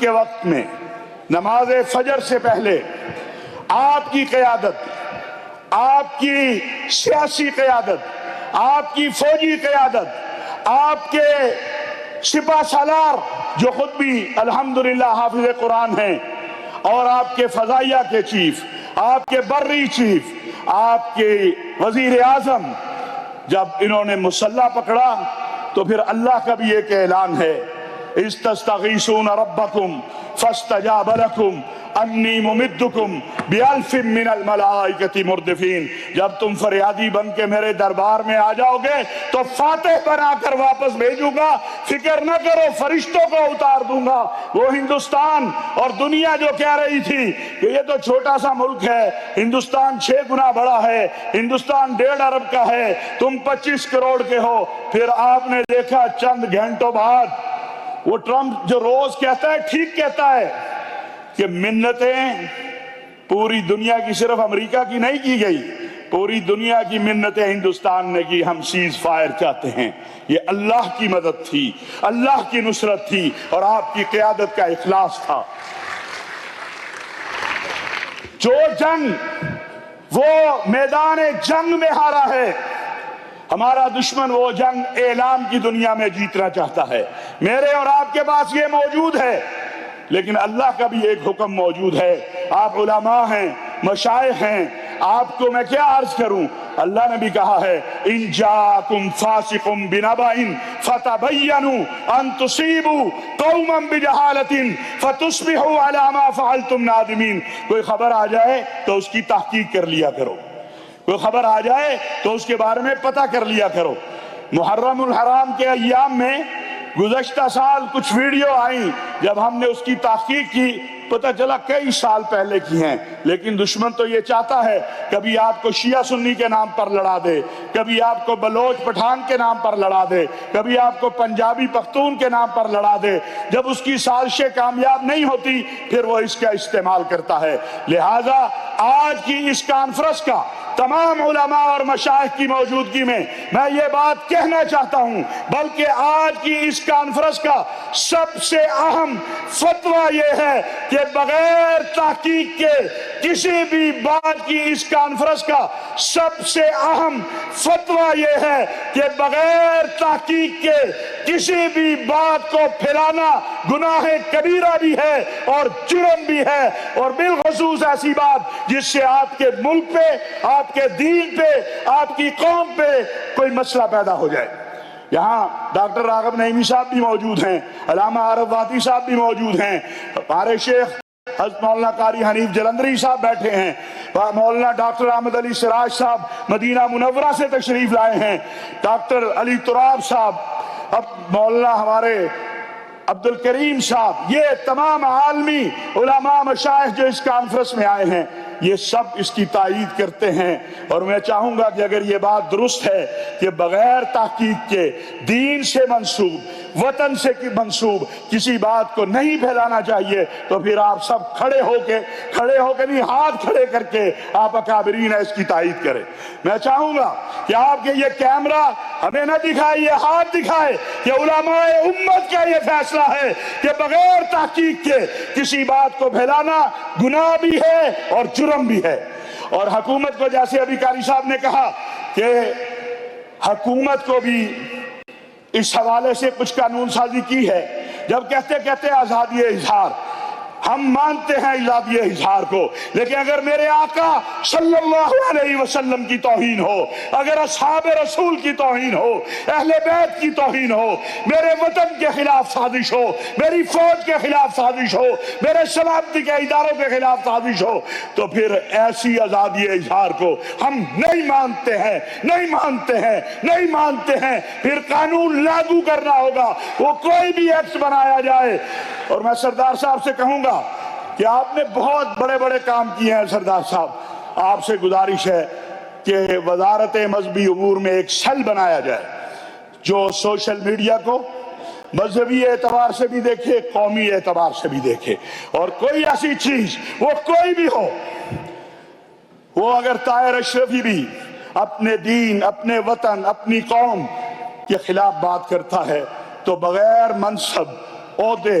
کے وقت میں نماز فجر سے پہلے آپ کی قیادت، آپ کی سیاسی قیادت، آپ کی فوجی قیادت، آپ کے سپہ سالار جو خود بھی الحمدللہ حافظ قرآن ہیں، اور آپ کے فضائیہ کے چیف، آپ کے بری چیف، آپ کے وزیر اعظم، جب انہوں نے مسلح پکڑا تو پھر اللہ کا بھی ایک اعلان ہے، اِذْ تَسْتَغِیثُونَ رَبَّکُمْ فَاسْتَجَابَ لَکُمْ انی ممدکم بِأَلْفٍ مِّنَ الْمَلَائِکَةِ مُرْدِفِینَ۔ جب تم فریادی بن کے میرے دربار میں آ جاؤ گے تو فاتح بنا کر واپس بھیجوں گا، فکر نہ کرو فرشتوں کو اتار دوں گا۔ وہ ہندوستان اور دنیا جو کہہ رہی تھی کہ یہ تو چھوٹا سا ملک ہے، ہندوستان 6 گنا بڑا ہے، ہندوستان 1.5 ارب کا ہے، تم 25 کروڑ کے ہو، پھر آپ نے دیکھا چند گھنٹوں بعد وہ ٹرمپ جو روز کہتا ہے ٹھیک کہتا ہے کہ منتیں پوری دنیا کی، صرف امریکہ کی نہیں کی گئی، پوری دنیا کی منتیں ہندوستان نے کی، ہم سیز فائر چاہتے ہیں۔ یہ اللہ کی مدد تھی، اللہ کی نصرت تھی، اور آپ کی قیادت کا اخلاص تھا۔ جو جنگ وہ میدان جنگ میں ہارا ہے، ہمارا دشمن وہ جنگ اعلام کی دنیا میں جیتنا چاہتا ہے۔ میرے اور آپ کے پاس یہ موجود ہے، لیکن اللہ کا بھی ایک حکم موجود ہے۔ آپ علماء ہیں، مشائخ ہیں، آپ کو میں کیا عرض کروں؟ اللہ نے بھی کہا ہے ان جاءکم فاسق بنبأ فتبینوا ان تصیبوا قوما بجہالۃ فتصبحوا علی ما فعلتم نادمین۔ کوئی خبر آ جائے تو اس کی تحقیق کر لیا کرو، کوئی خبر آ جائے تو اس کے بارے میں پتہ کر لیا کرو۔ محرم الحرام کے ایام میں گزشتہ سال کچھ ویڈیو آئیں، جب ہم نے اس کی تحقیق کی پتہ چلا کئی سال پہلے کی ہیں، لیکن دشمن تو یہ چاہتا ہے کبھی آپ کو شیعہ سنی کے نام پر لڑا دے، کبھی آپ کو بلوچ پٹھان کے نام پر لڑا دے، کبھی آپ کو پنجابی پختون کے نام پر لڑا دے۔ جب اس کی سازشیں کامیاب نہیں ہوتی پھر وہ اس کا استعمال کرتا ہے۔ لہٰذا آج کی اس کانفرنس کا تمام علماء اور مشائخ کی موجودگی میں میں یہ بات کہنا چاہتا ہوں، بلکہ آج کی اس کانفرنس کا سب سے اہم فتویٰ یہ ہے کہ بغیر تحقیق کے کسی بھی بات کی، اس کانفرنس کا سب سے اہم فتویٰ یہ ہے کہ بغیر تحقیق کے کسی بھی بات کو پھیلانا گناہ کبیرہ بھی ہے اور جرم بھی ہے، اور بالخصوص ایسی بات جس سے آپ کے ملک پہ، آپ کے دین پہ، آپ کی قوم پہ کوئی مسئلہ پیدا ہو جائے۔ یہاں ڈاکٹر راغب نعیمی صاحب بھی موجود ہیں، علامہ عارف وادی صاحب بھی موجود ہیں، ہمارے شیخ حضرت مولانا قاری حنیف جلندری صاحب بیٹھے ہیں، مولانا ڈاکٹر احمد علی سراج صاحب مدینہ منورہ سے تشریف لائے ہیں، ڈاکٹر علی تراب صاحب، اب مولانا ہمارے عبد الکریم صاحب، یہ تمام عالمی علماء مشائخ جو اس کانفرنس میں آئے ہیں، یہ سب اس کی تائید کرتے ہیں۔ اور میں چاہوں گا کہ اگر یہ بات درست ہے کہ بغیر تحقیق کے دین سے منسوب، وطن سے منسوب کسی بات کو نہیں پھیلانا چاہیے، تو پھر آپ سب کھڑے ہو کے نہیں، ہاتھ کھڑے کر کے آپ اکابرین اس کی تائید کریں۔ میں چاہوں گا کہ آپ کے یہ کیمرہ ہمیں نہ دکھائے، یہ ہاتھ دکھائے کہ علماء امت کا یہ فیصلہ ہے کہ بغیر تحقیق کے کسی بات کو پھیلانا گناہ بھی ہے اور جرم بھی ہے۔ اور حکومت کو، جیسے ابھی قاری صاحب نے کہا کہ حکومت کو بھی اس حوالے سے کچھ قانون سازی کی ہے، جب کہتے آزادی اظہار، ہم مانتے ہیں آزادی اظہار کو، لیکن اگر میرے آقا صلی اللہ علیہ وسلم کی توہین ہو، اگر اصحاب رسول کی توہین ہو، اہل بیت کی توہین ہو، میرے وطن کے خلاف سازش ہو، میری فوج کے خلاف سازش ہو، میرے سلامتی کے اداروں کے خلاف سازش ہو، تو پھر ایسی آزادی اظہار کو ہم نہیں مانتے ہیں۔ پھر قانون لاگو کرنا ہوگا، وہ کوئی بھی ایکٹ بنایا جائے۔ اور میں سردار صاحب سے کہوں گا کہ آپ نے بہت بڑے بڑے کام کیے ہیں سردار صاحب، آپ سے گزارش ہے کہ وزارت مذہبی امور میں ایک سیل بنایا جائے جو سوشل میڈیا کو مذہبی اعتبار سے بھی دیکھے، قومی اعتبار سے بھی دیکھے، اور کوئی ایسی چیز، وہ کوئی بھی ہو، وہ اگر طاہر اشرفی بھی اپنے دین، اپنے وطن، اپنی قوم کے خلاف بات کرتا ہے تو بغیر منصب، عہدے،